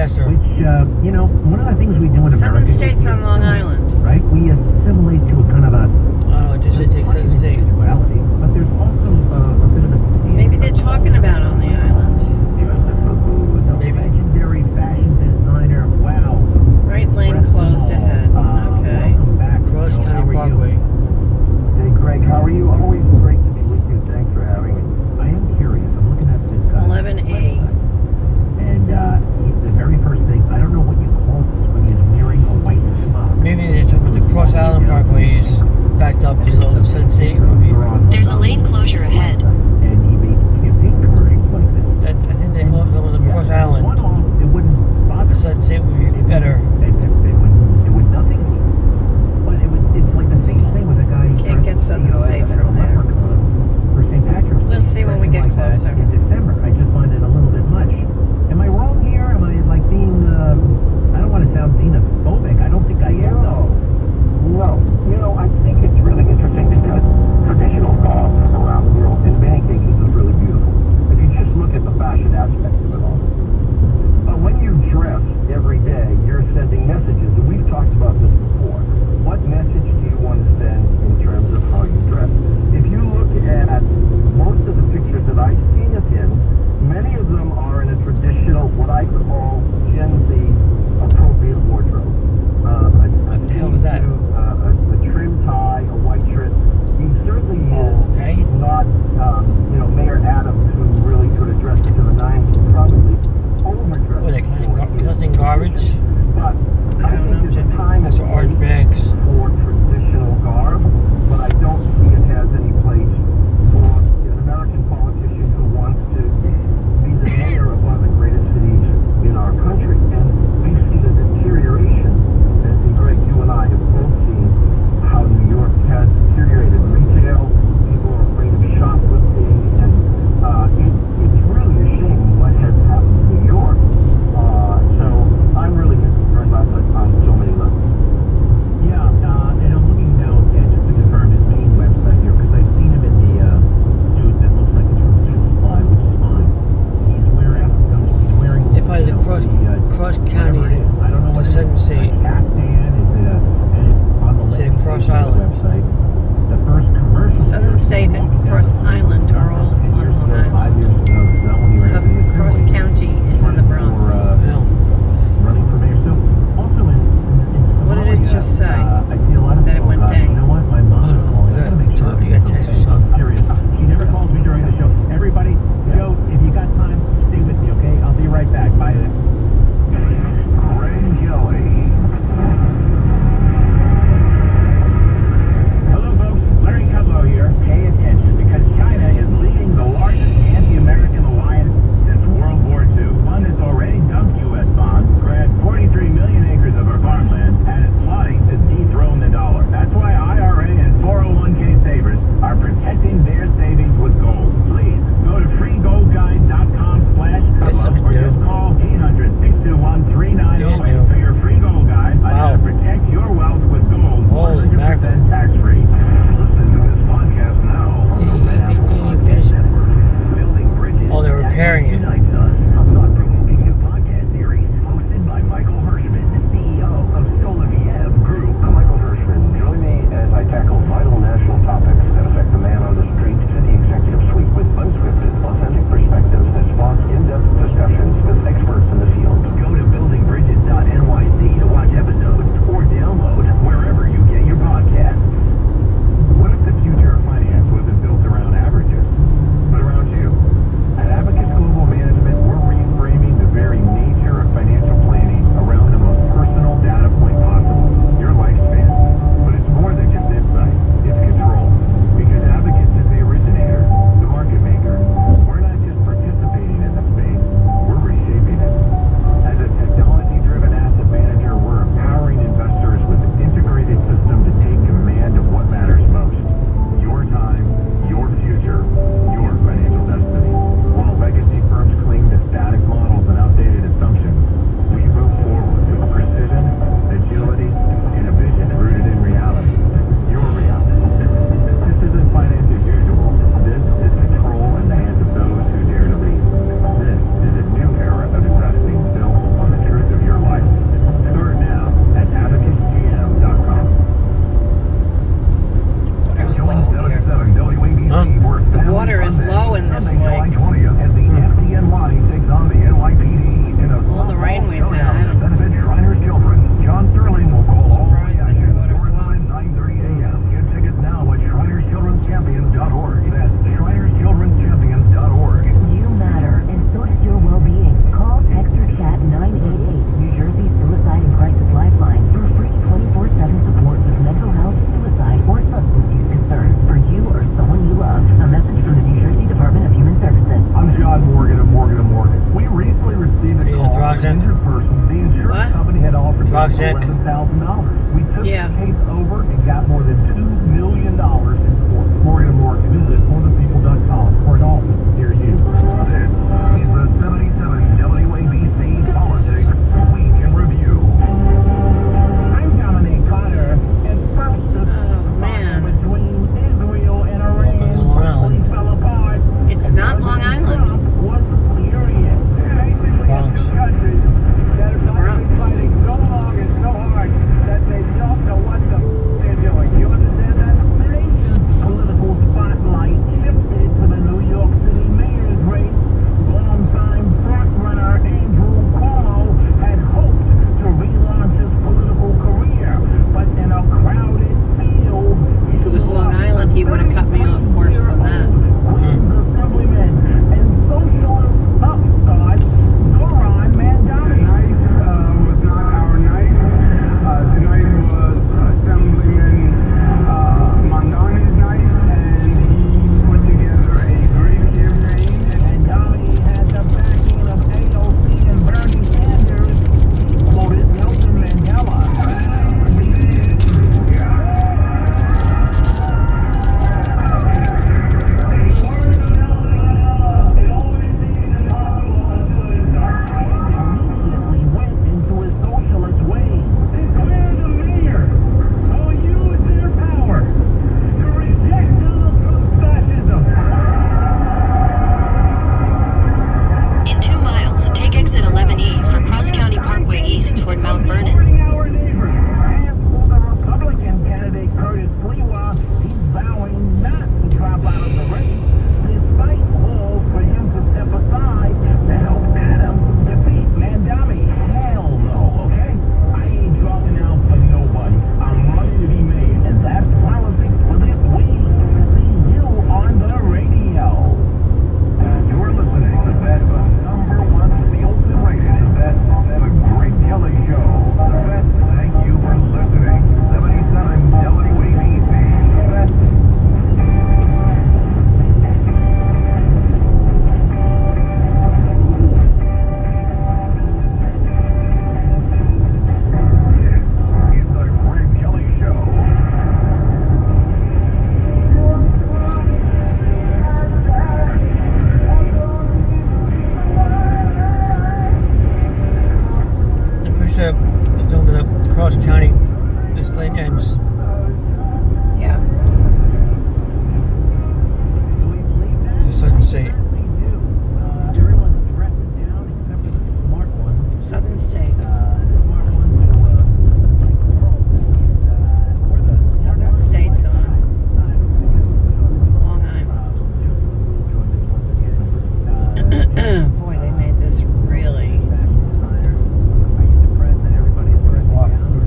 faster. Which, you know, one of the things we do in Southern America... States on Long Island. Right? We assimilate to a kind of a... Just it takes Southern State. Individuality, but there's also a bit of a... Maybe they're talking about on the island. Maybe. Legendary fashion designer. Wow. Right lane closed ahead. Okay. Welcome back. Cross County Parkway. Hey, Greg, how are you? Always great to be with you. Thanks for having me. I am curious. I'm looking at this guy. 11A. And the very first thing, I don't know what you call this when he's wearing a white smock. Maybe they're talking about the Cross Island Parkway is backed up, so Southern State would be... There's a lane closure ahead. And he made campaign commercials like this. I think they call it the Cross Island. It wouldn't bother. Southern State would be better. It would nothing. But it's like the same thing with a guy. Can't get Southern State from there. For St. Patrick's Day. We'll see when we get Like closer. in December, I just find it a little bit much. Am I wrong here? Am I like being? I don't want to sound xenophobic. I don't think I am. No. You know, I think it's really interesting because traditional golf from around the world Project. The insurance What? company had offered Project. $11,000. We took Yeah. the case over and got more than $2 million in court. Morgan & Morgan, visit forthepeople.com for an office near you. This is the 77 WABC Politics Week in Review. I'm Dominic Carter, and first the man. between Israel and Welcome to Long Iran Island. fell apart. It's not Long Island. Was furious. Bronx. The Bronx. fighting so long and so hard that they don't know what the they're doing. You understand that? The nation's political spotlight shifted to the New York City mayor's race. Longtime frontrunner Andrew Cuomo had hoped to relaunch his political career, but in a crowded field. If it was Long Island, he would have cut me off worse than that. Assemblyman and socialist upstart Zoran Mandani. Tonight was not our night. Tonight was Assemblyman Mandani's night, and he put together a great campaign. Mandani had the backing of AOC and Bernie Sanders. He quoted Nelson Mandela. Immediately went into his socialist ways. Declare the mayor will use their power to reject Donald Trump's fascism. In 2 miles, take exit 11E for Cross County Parkway East toward Mount Vernon. Supporting our neighbors. As for the Republican candidate Curtis Sliwa, he's vowing not to drop out of the race, despite calls for him to step aside to help Adam defeat Mandami. Hell no, okay? I ain't dropping out for nobody. I'm ready to be made, and that's politics for this week. See you on the radio. You're listening to that number one, the ultimate rated, that's the Greg Kelly Show. The best, thank you for listening. 77 WABC. Best. It's the Greg Kelly Show. I'm pretty sure it's over the Cross County. This lane ends. Yeah. To Southern State. Everyone's dressed down except for the smart one. Southern State. Southern State's on Long Island. Boy, they made this really.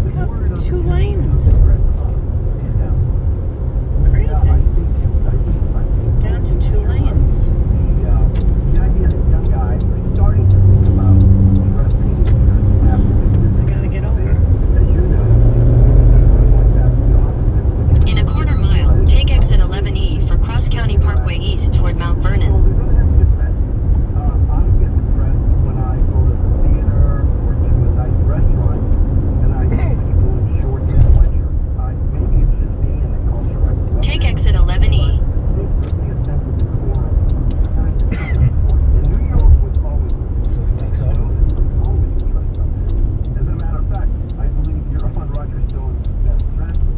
Look how 2 lanes. Crazy. Down to 2 lanes. I gotta get over. In a quarter mile, take exit 11E for Cross County Parkway East toward Mount Vernon. Take exit 11E. So he backs up.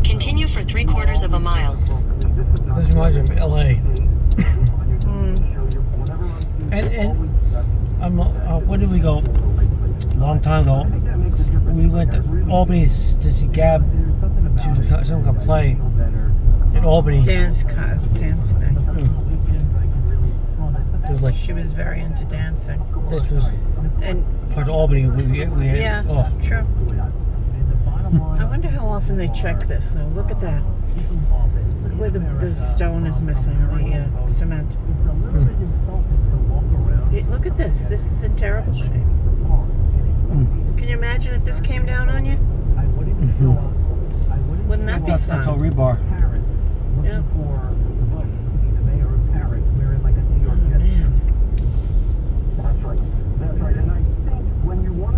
Continue for 3/4 of a mile. This reminds me of LA. And when did we go? A long time ago. We went to Albany to see Gab to some kind of play in Albany. Dance thing. It was like She was very into dancing. this was And part of Albany. We had, yeah, oh, true. I wonder how often they check this though. Look at that. Look where the stone is missing, the cement. Look at this. This is in terrible shape. Can you imagine if this came down on you? Wouldn't that be that's all fun? rebar. Yeah. That's right. And I think when you want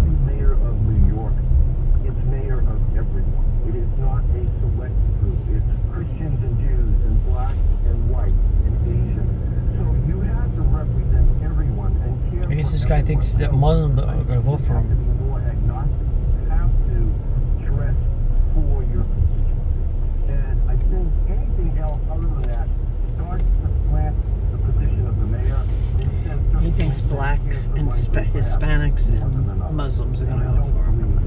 guess this guy thinks that Muslims are going to vote for him. More agnostic. You have to dress for your constituency. And I think anything else other than that starts to plant the position of the mayor. He thinks blacks and Hispanics and Muslims are going to vote for him.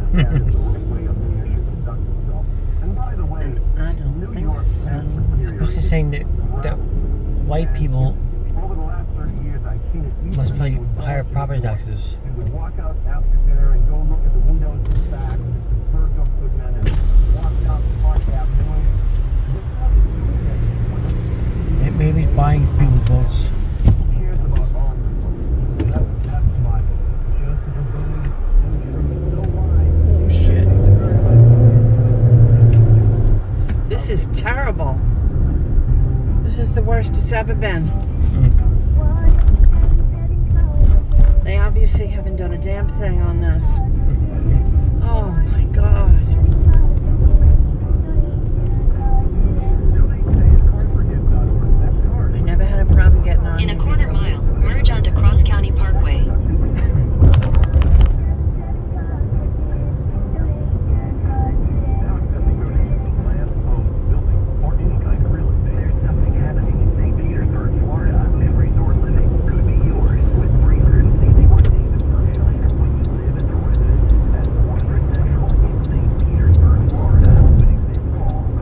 I don't think so. Especially saying that white people must pay higher property taxes. And we walk out after dinner and go look at the windows in the back with the Berg of Goodman and walk down Park Avenue. Maybe he's buying people's votes. Who cares about arms? That's my just as a belief. So why? Oh, shit. This is terrible. This is the worst it's ever been. They obviously haven't done a damn thing on this. Oh my God. I never had a problem getting on. In a quarter mile, merge onto Cross County Parkway.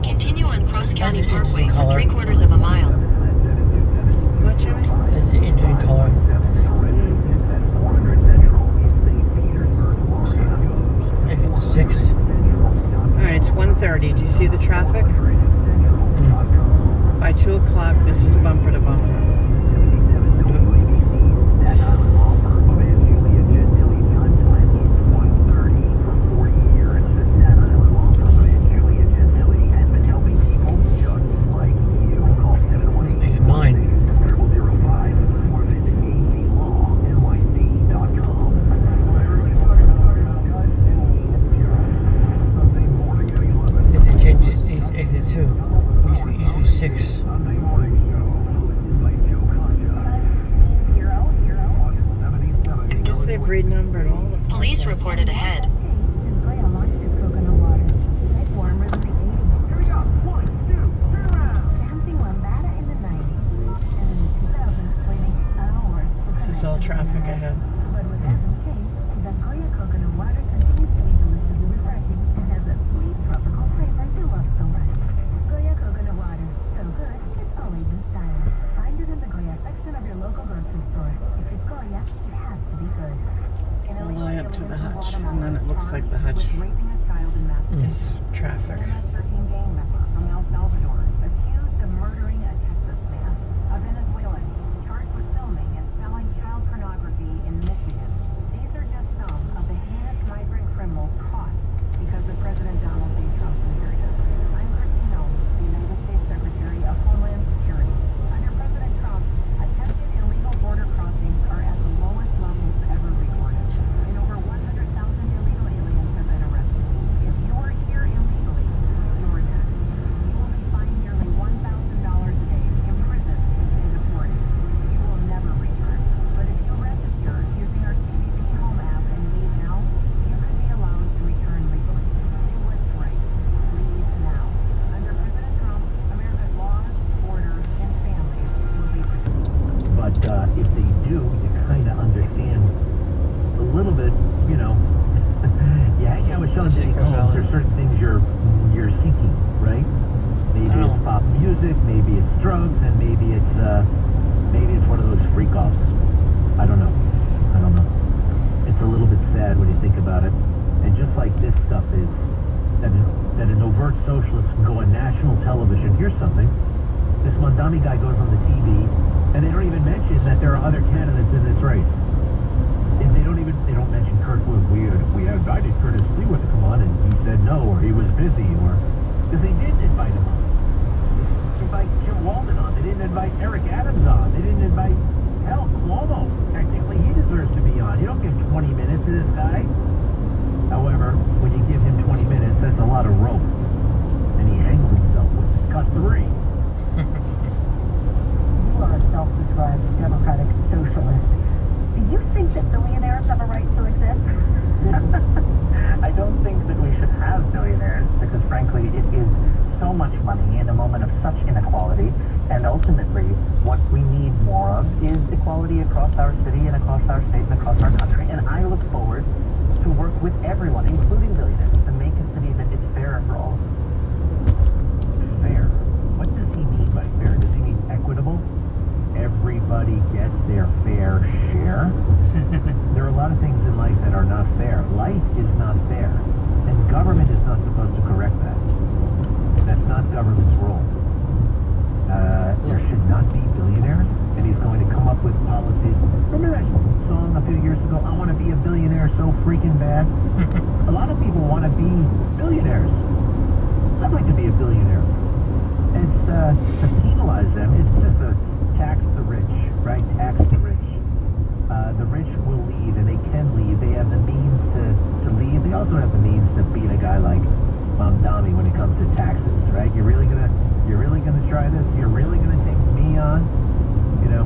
Continue on Cross County Parkway for 3/4 of a mile. What, Jimmy? That's the engine color. Exit 6. Alright, it's 1:30. Do you see the traffic? By 2 o'clock, this is bumper to bumper. Exit 9. I think they changed it. It's exit 2. It used to be 6. I guess they've renumbered all of them. Police reported ahead. This is all traffic ahead. All the way up to the hutch, and then it looks like the hutch is traffic. From El Salvador, accused of murdering a Texas man. A Venezuelan charged with filming and selling child pornography in Michigan. These are just some of the heinous migrant criminals caught because of President Donald J. Trump's initiative. I'm Christine Owens, the United States Secretary of Homeland Security. Under President Trump, attempted illegal border crossings are at the lowest levels ever recorded. And over 100,000 illegal aliens have been arrested. If you are here illegally, you're next. You will be fined nearly $1,000 a day, imprisoned, and deported. You will never return. But if you register using our CBP Home app and leave now, you could be allowed to return legally. Do what's right. Leave now. Under President Trump, America's laws, borders, and families will be protected. But if they do, you kind of understand a little bit, you know. You hang out with Sean Diddy Combs, there's certain things you're seeking, right? Maybe it's pop music, maybe it's drugs, and maybe it's one of those freak offs. I don't know. It's a little bit sad when you think about it. And just like this stuff is, that an overt socialist can go on national television. Here's something. This Mondani guy goes on the TV, and they don't even mention that there are other candidates in this race. If they don't mention Kurt Wood. We invited Curtis Leawood to come on, and he said no, or he was busy, or because they didn't invite him on. They invite Jim Walden on. They didn't invite Eric Adams on. They didn't invite Cuomo. Technically, he deserves to be on. You don't give 20 minutes to this guy. However, when you give him 20 minutes, that's a lot of rope, and he hangs himself with it. Cut 3. You are a self-described democratic socialist. Do are not fair. Life is not fair. And government is not supposed to correct that. That's not government's role. There should not be billionaires, and he's going to come up with policies. Remember that song a few years ago, I want to be a billionaire so freaking bad? A lot of people want to be billionaires. I'd like to be a billionaire. It's to penalize them, it's just a tax the rich, right? Tax the rich. The rich will leave, and they can leave. They have the means to leave. They also have the means to beat a guy like Mamdani when it comes to taxes, right? You're really gonna try this? You're really gonna take me on? You know,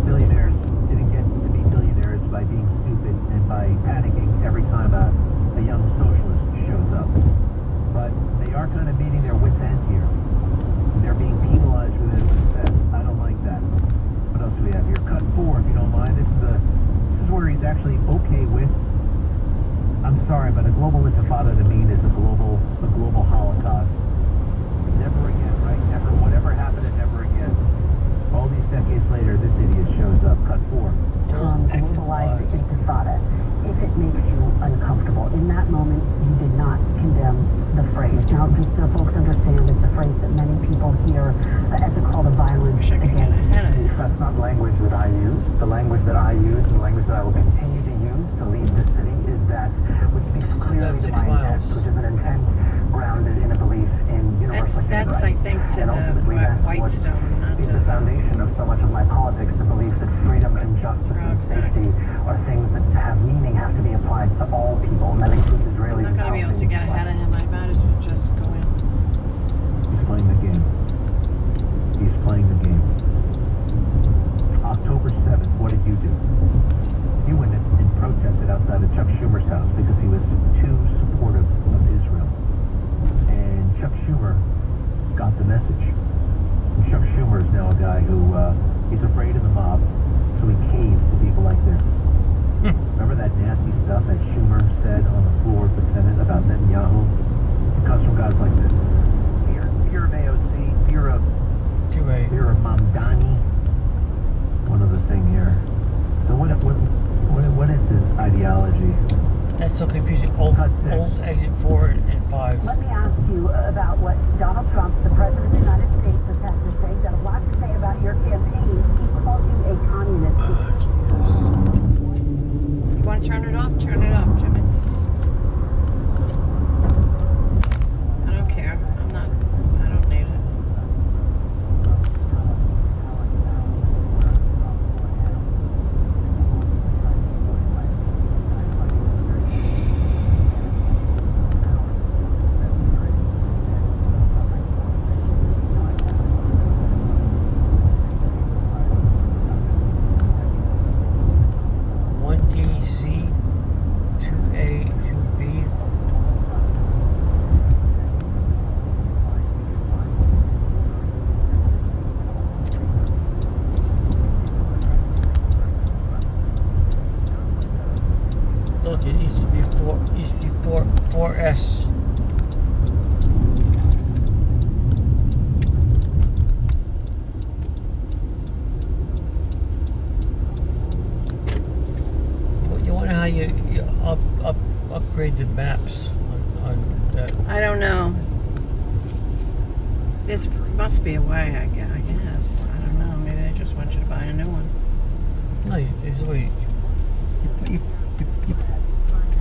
billionaires didn't get to be billionaires by being stupid and by panicking every time a young socialist shows up. But they are kind of meeting their wits' end here. They're being penalized for their success. I don't like that. What else do we have here? Cut 4, if you don't mind. This is where he's actually okay with. I'm sorry, but a global intifada to me is a global holocaust. Never again, right? Never. Whatever happened, and never again. All these decades later, this idiot shows up. Cut 4. Globalized intifada. If it makes you uncomfortable, in that moment, you did not condemn the phrase. Now, just so folks understand, it's a phrase that many people hear as a call to violence against. That's not language that I use. The language that I use, and the language that I will continue to use to lead this city, is that which speaks clearly to my intent, which is an intent grounded in a belief in universal human That's rights. I think, to And the ultimately, that's what Whitestone, not is to the foundation of so much of my politics, the belief that freedom and justice and safety are things that have meaning, have to be applied to all people, and that includes Israelis. I'm not going to be able to get ahead of him. I might as well just go in. He's playing the game. He's playing the game. October 7th, what did you do? You went and protested outside of Chuck Schumer's house because he was too supportive of Israel. And Chuck Schumer got the message. And Chuck Schumer is now a guy who he's afraid of the mob, so he caves to people like this. Remember that nasty stuff that Schumer said on the floor of the Senate about Netanyahu? It comes from guys like this. Fear of AOC, fear of Mamdani. One other thing here. So what is his ideology? That's so confusing. Old exit 4 and 5. Let me ask you about what Donald Trump, the President of the United States, has had to say. He's got a lot to say about your campaign. He called you a communist. You want to turn it off? Turn it off, Jimmy. I don't care. I don't need it. It used to be 4S. You wonder how you upgrade the maps on that. I don't know. This must be a way, I guess. I don't know. Maybe they just want you to buy a new one. No, it's a way.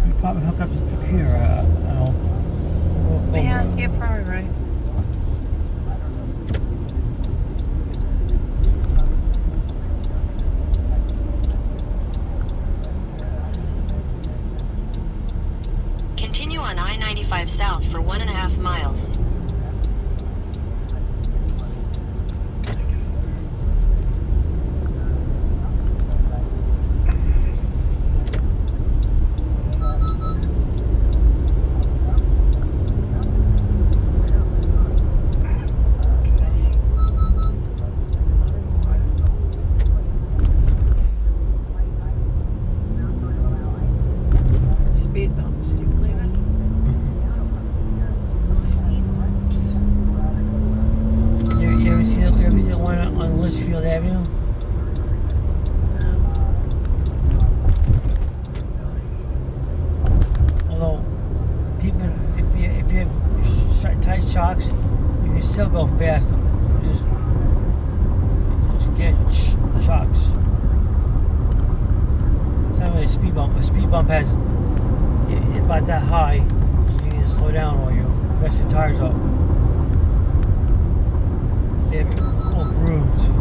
You probably hook up to the computer. Yeah, you're probably right. Continue on I-95 south for 1.5 miles. Speed bumps, do you believe it? Speed bumps. You ever see the one on Litchfield Avenue? No. still go fast. Just get shocks. It's not really a speed bump. A speed bump has it's about that high, so you need to slow down or you rest your tires up. They're all grooved.